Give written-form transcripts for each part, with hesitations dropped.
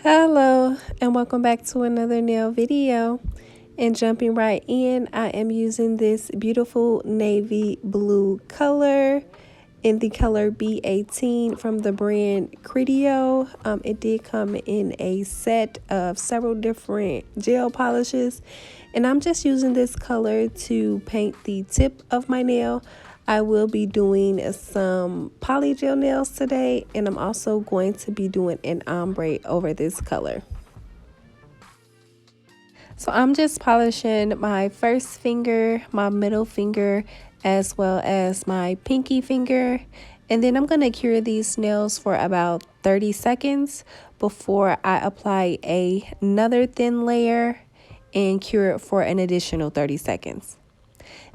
Hello and welcome back to another nail video. And jumping right in, I am using this beautiful navy blue color in the color B18 from the brand Criteo. It did come in a set of several different gel polishes, and I'm just using this color to paint the tip of my nail. I will be doing some polygel nails today, and I'm also going to be doing an ombre over this color. So I'm just polishing my first finger, my middle finger, as well as my pinky finger. And then I'm going to cure these nails for about 30 seconds before I apply another thin layer and cure it for an additional 30 seconds.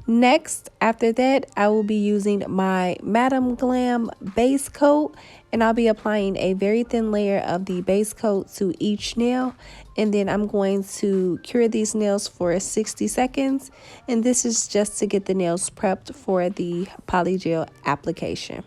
Next, after that, I will be using my Madam Glam base coat, and I'll be applying a very thin layer of the base coat to each nail. And then I'm going to cure these nails for 60 seconds. And this is just to get the nails prepped for the polygel application.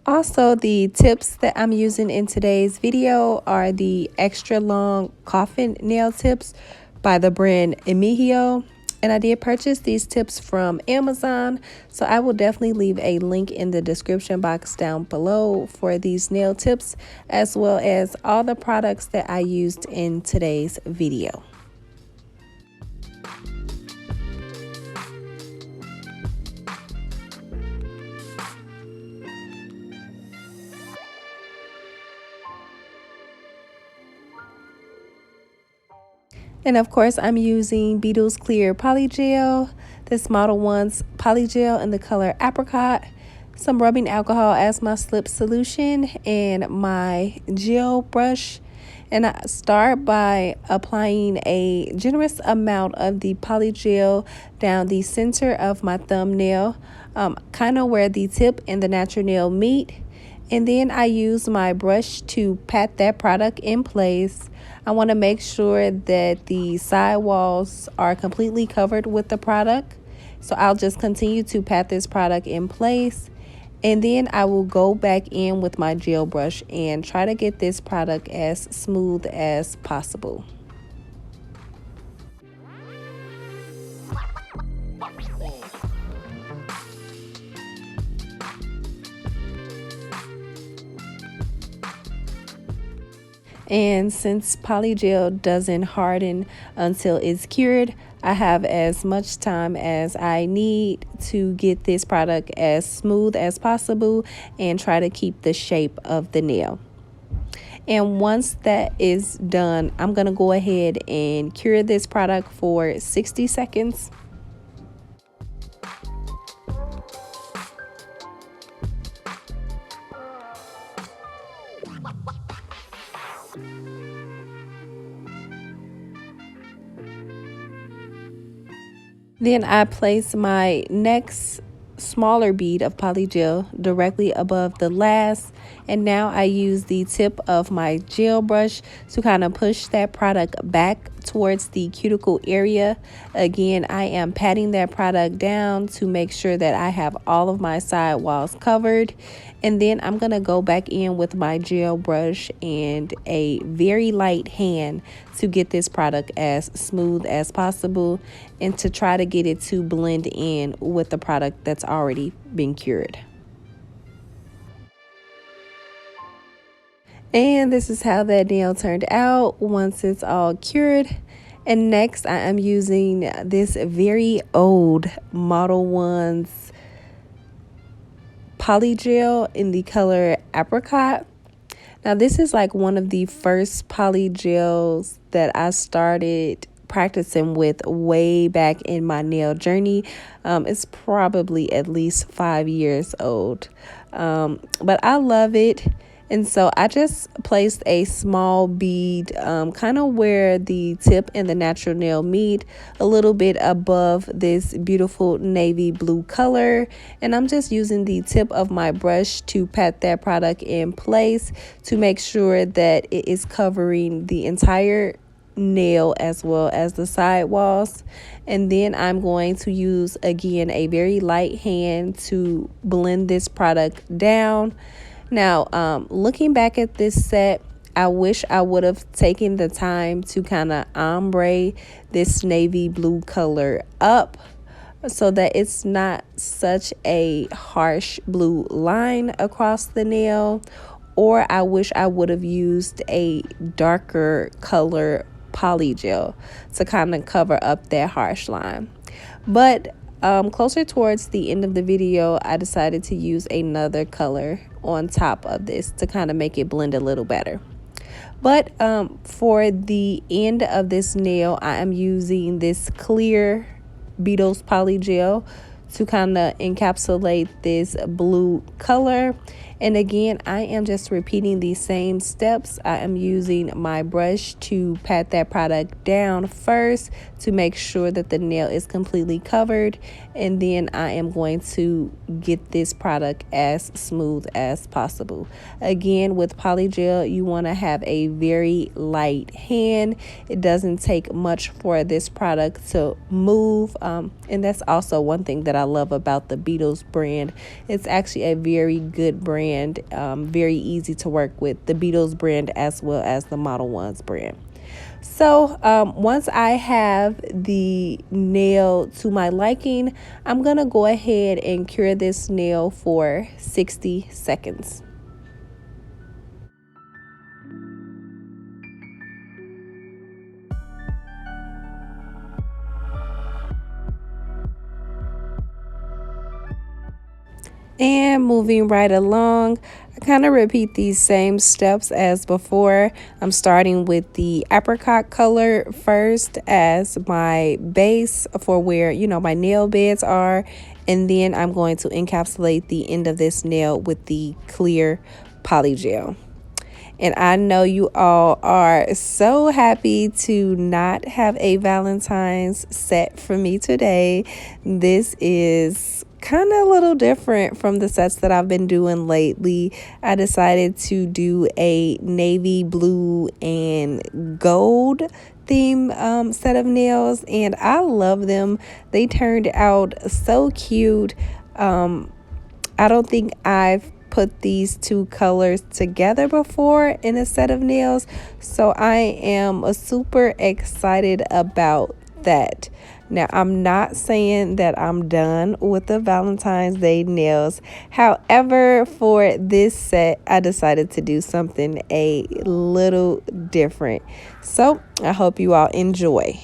Also, the tips that I'm using in today's video are the extra long coffin nail tips by the brand Emihio. And I did purchase these tips from Amazon, so I will definitely leave a link in the description box down below for these nail tips, as well as all the products that I used in today's video. And of course, I'm using Beetle's Clear Polygel, this Model 1's Polygel in the color Apricot, some rubbing alcohol as my slip solution, and my gel brush. And I start by applying a generous amount of the polygel down the center of my thumbnail, kind of where the tip and the natural nail meet. And then I use my brush to pat that product in place. I want to make sure that the side walls are completely covered with the product. So I'll just continue to pat this product in place. And then I will go back in with my gel brush and try to get this product as smooth as possible. And since polygel doesn't harden until it's cured, I have as much time as I need to get this product as smooth as possible and try to keep the shape of the nail. And once that is done, I'm going to go ahead and cure this product for 60 seconds. Then I place my next smaller bead of polygel directly above the last, and now I use the tip of my gel brush to kind of push that product back towards the cuticle area. Again, I am patting that product down to make sure that I have all of my side walls covered. And then I'm going to go back in with my gel brush and a very light hand to get this product as smooth as possible and to try to get it to blend in with the product that's already been cured. And this is how that nail turned out once it's all cured. And next I am using this very old Model 1's polygel in the color Apricot. Now this is like one of the first polygels that I started practicing with way back in my nail journey. It's probably at least 5 years old, but I love it. And so I just placed a small bead kind of where the tip and the natural nail meet, a little bit above this beautiful navy blue color. And I'm just using the tip of my brush to pat that product in place to make sure that it is covering the entire nail as well as the sidewalls. And then I'm going to use again a very light hand to blend this product down. Now, looking back at this set, I wish I would have taken the time to kind of ombre this navy blue color up so that it's not such a harsh blue line across the nail. Or I wish I would have used a darker color polygel to kind of cover up that harsh line. But closer towards the end of the video, I decided to use another color on top of this to kind of make it blend a little better. But for the end of this nail, I am using this clear Beetles polygel to kind of encapsulate this blue color. And again, I am just repeating these same steps. I am using my brush to pat that product down first to make sure that the nail is completely covered. And then I am going to get this product as smooth as possible. Again, with polygel, you want to have a very light hand. It doesn't take much for this product to move. And that's also one thing that I love about the Beetles brand. It's actually a very good brand, very easy to work with, the Beetles brand as well as the Model Ones brand. So once I have the nail to my liking, I'm going to go ahead and cure this nail for 60 seconds. And moving right along, I kind of repeat these same steps as before. I'm starting with the apricot color first as my base for where, my nail beds are. And then I'm going to encapsulate the end of this nail with the clear polygel. And I know you all are so happy to not have a Valentine's set for me today. This is kind of a little different from the sets that I've been doing lately. I decided to do a navy blue and gold theme set of nails, and I love them. They turned out so cute. I don't think I've put these two colors together before in a set of nails, so I am super excited about that. Now, I'm not saying that I'm done with the Valentine's Day nails. However, for this set, I decided to do something a little different. So I hope you all enjoy.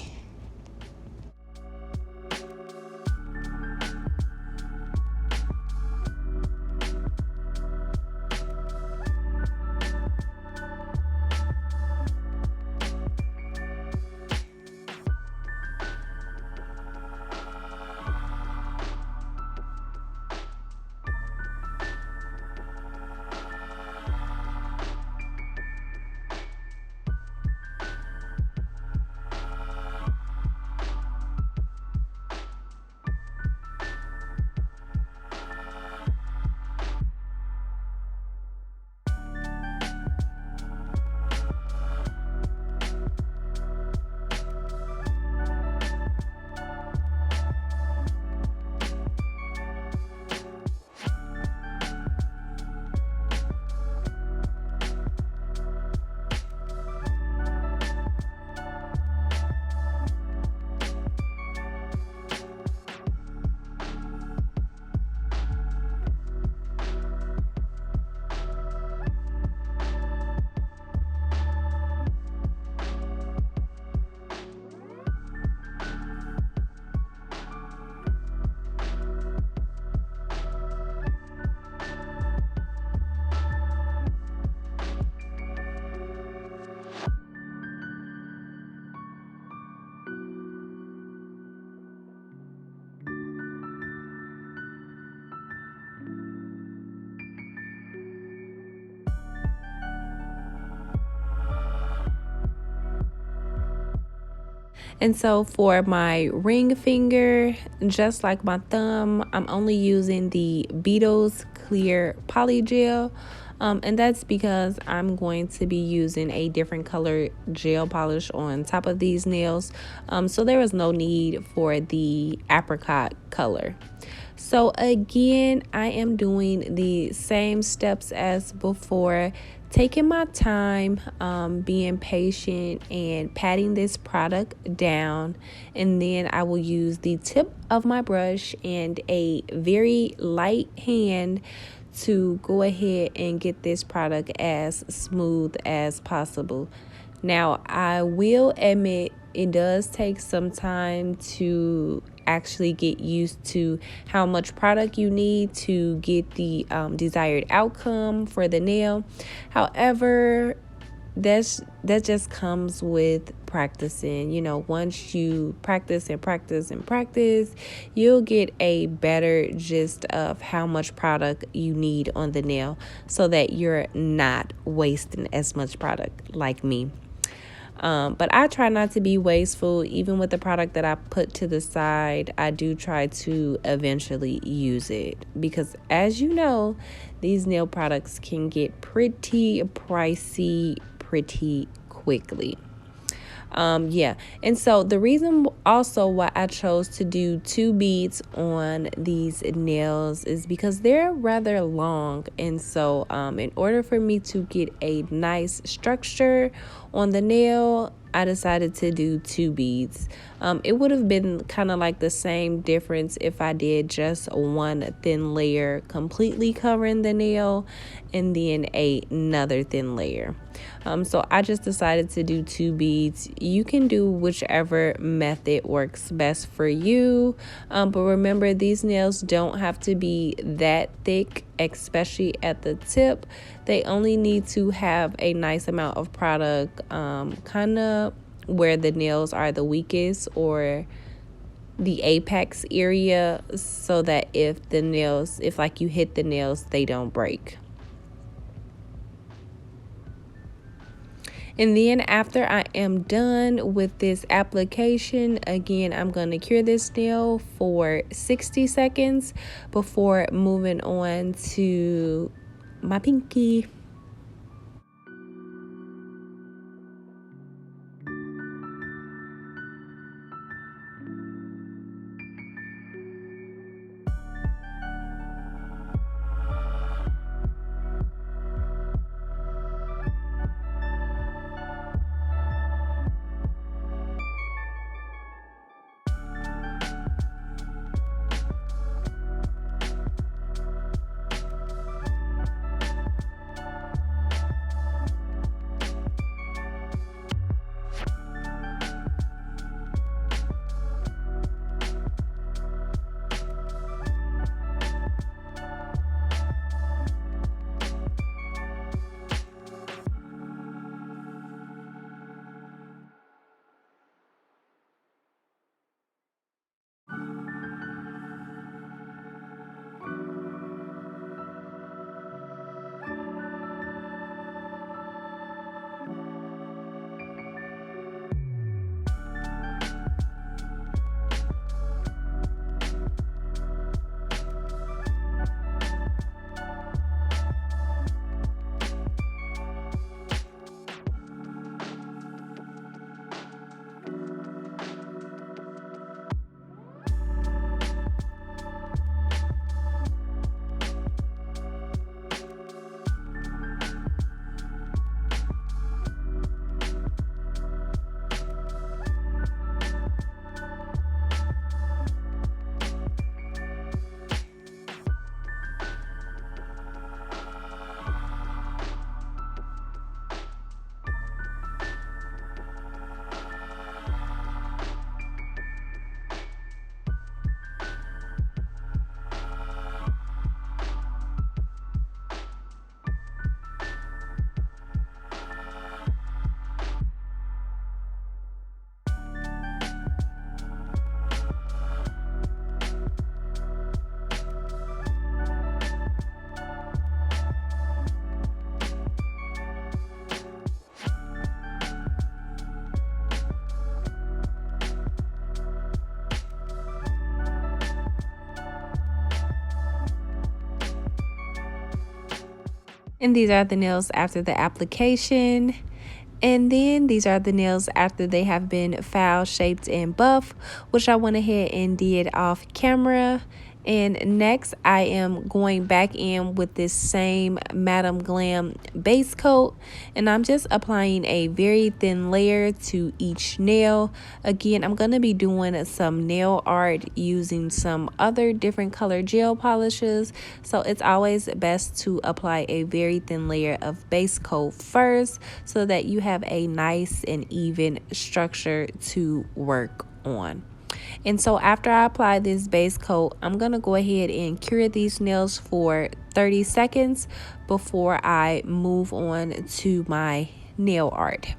And so for my ring finger, just like my thumb, I'm only using the Beetles Clear Polygel. And that's because I'm going to be using a different color gel polish on top of these nails. So there was no need for the apricot color. So again, I am doing the same steps as before, taking my time, being patient, and patting this product down. And then I will use the tip of my brush and a very light hand to go ahead and get this product as smooth as possible. Now, I will admit it does take some time to actually get used to how much product you need to get the desired outcome for the nail. However, that just comes with practicing. Once you practice and practice and practice, you'll get a better gist of how much product you need on the nail so that you're not wasting as much product like me. But I try not to be wasteful. Even with the product that I put to the side, I do try to eventually use it because, as you know, these nail products can get pretty pricey pretty quickly. And so the reason also why I chose to do 2 beads on these nails is because they're rather long, and so in order for me to get a nice structure on the nail, I decided to do 2 beads. It would have been kind of like the same difference if I did just one thin layer completely covering the nail and then another thin layer. So I just decided to do 2 beads. You can do whichever method works best for you. But remember, these nails don't have to be that thick, especially at the tip. They only need to have a nice amount of product, kind of where the nails are the weakest or the apex area, so that if like you hit the nails, they don't break. And then after I am done with this application, again, I'm going to cure this nail for 60 seconds before moving on to my pinky. And these are the nails after the application. And then these are the nails after they have been foul, shaped, and buff, which I went ahead and did off camera. And next, I am going back in with this same Madam Glam base coat, and I'm just applying a very thin layer to each nail. Again, I'm going to be doing some nail art using some other different color gel polishes, so it's always best to apply a very thin layer of base coat first so that you have a nice and even structure to work on. And so after I apply this base coat, I'm going to go ahead and cure these nails for 30 seconds before I move on to my nail art.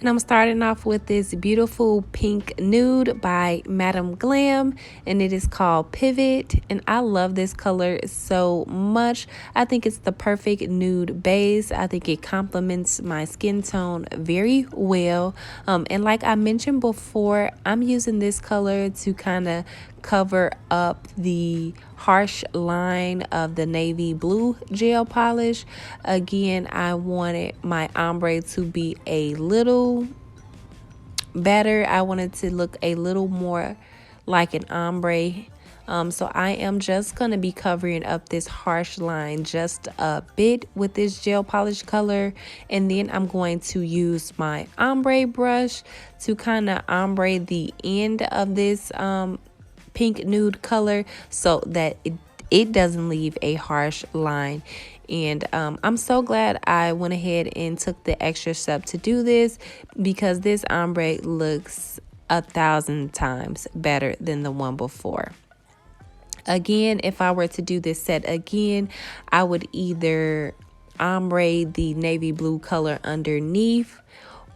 And I'm starting off with this beautiful pink nude by Madam Glam, and it is called Pivot. And I love this color so much. I think it's the perfect nude base. I think it complements my skin tone very well. And like I mentioned before, I'm using this color to kind of cover up the harsh line of the navy blue gel polish. Again, I wanted my ombre to be a little better. I wanted to look a little more like an ombre. So I am just going to be covering up this harsh line just a bit with this gel polish color. And then I'm going to use my ombre brush to kind of ombre the end of this pink nude color so that it doesn't leave a harsh line. And I'm so glad I went ahead and took the extra step to do this, because this ombre looks 1,000 times better than the one before. Again, if I were to do this set again, I would either ombre the navy blue color underneath,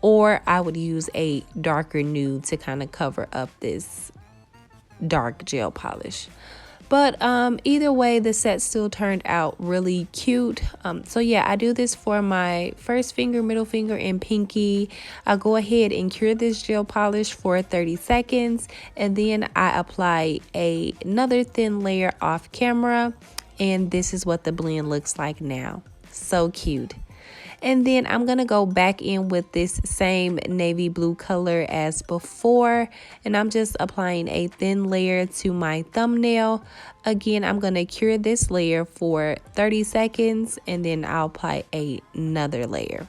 or I would use a darker nude to kind of cover up this dark gel polish. But either way, the set still turned out really cute. So yeah, I do this for my first finger, middle finger, and pinky. I go ahead and cure this gel polish for 30 seconds, and then I apply another thin layer off camera, and this is what the blend looks like now. So cute. And then I'm going to go back in with this same navy blue color as before. And I'm just applying a thin layer to my thumbnail. Again, I'm going to cure this layer for 30 seconds. And then I'll apply another layer.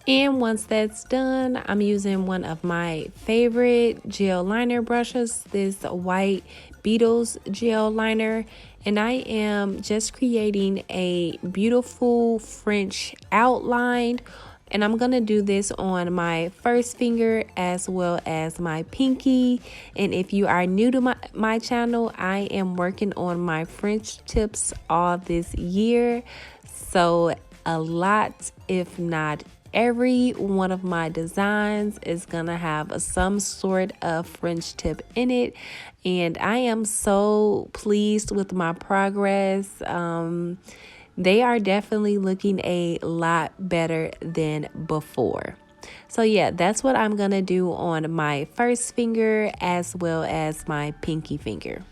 And once that's done, I'm using one of my favorite gel liner brushes, this white Beetles gel liner, and I am just creating a beautiful French outline. And I'm going to do this on my first finger as well as my pinky. And if you are new to my channel, I am working on my French tips all this year. So a lot, if not every one of my designs is gonna have some sort of French tip in it, and I am so pleased with my progress. They are definitely looking a lot better than before. So yeah, that's what I'm gonna do on my first finger as well as my pinky finger.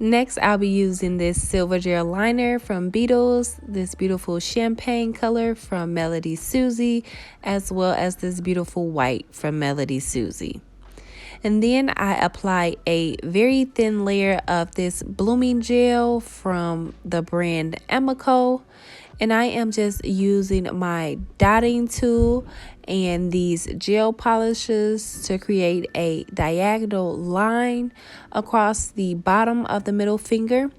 Next, I'll be using this silver gel liner from Beetles, this beautiful champagne color from Melody Susie, as well as this beautiful white from Melody Susie. And then I apply a very thin layer of this blooming gel from the brand Amico. And I am just using my dotting tool and these gel polishes to create a diagonal line across the bottom of the middle finger.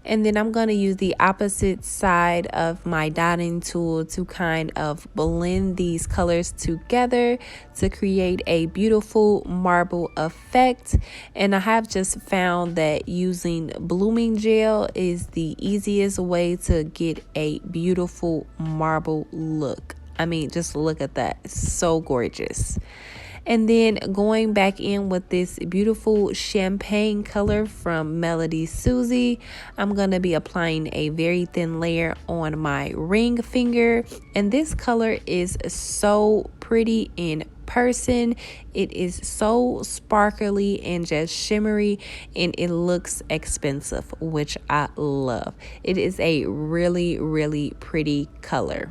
And then I'm going to use the opposite side of my dotting tool to kind of blend these colors together to create a beautiful marble effect. And I have just found that using blooming gel is the easiest way to get a beautiful marble look. I mean, just look at that. It's so gorgeous. And then going back in with this beautiful champagne color from Melody Susie, I'm going to be applying a very thin layer on my ring finger. And this color is so pretty in person. It is so sparkly and just shimmery, and it looks expensive, which I love. It is a really, really pretty color.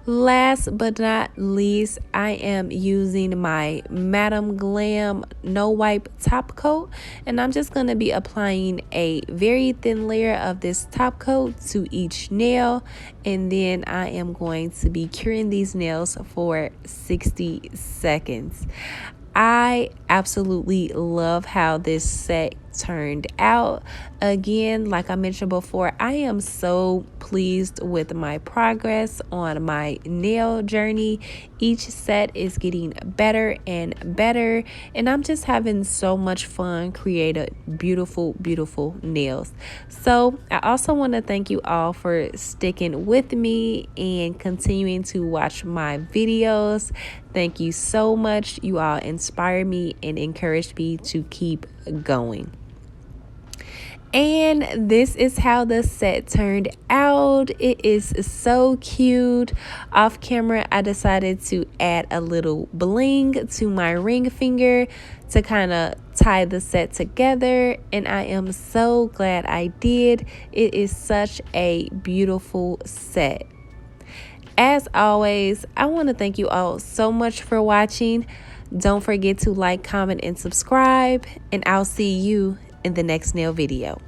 Last but not least, I am using my Madam Glam No Wipe top coat, and I'm just going to be applying a very thin layer of this top coat to each nail, and then I am going to be curing these nails for 60 seconds. I absolutely love how this set turned out. Again, like I mentioned before, I am so pleased with my progress on my nail journey. Each set is getting better and better, and I'm just having so much fun creating beautiful, beautiful nails. So I also want to thank you all for sticking with me and continuing to watch my videos. Thank you so much. You all inspire me and encourage me to keep going. And this is how the set turned out. It is so cute. Off camera, I decided to add a little bling to my ring finger to kind of tie the set together, and I am so glad I did. It is such a beautiful set. As always, I want to thank you all so much for watching. Don't forget to like, comment, and subscribe, and I'll see you in the next nail video.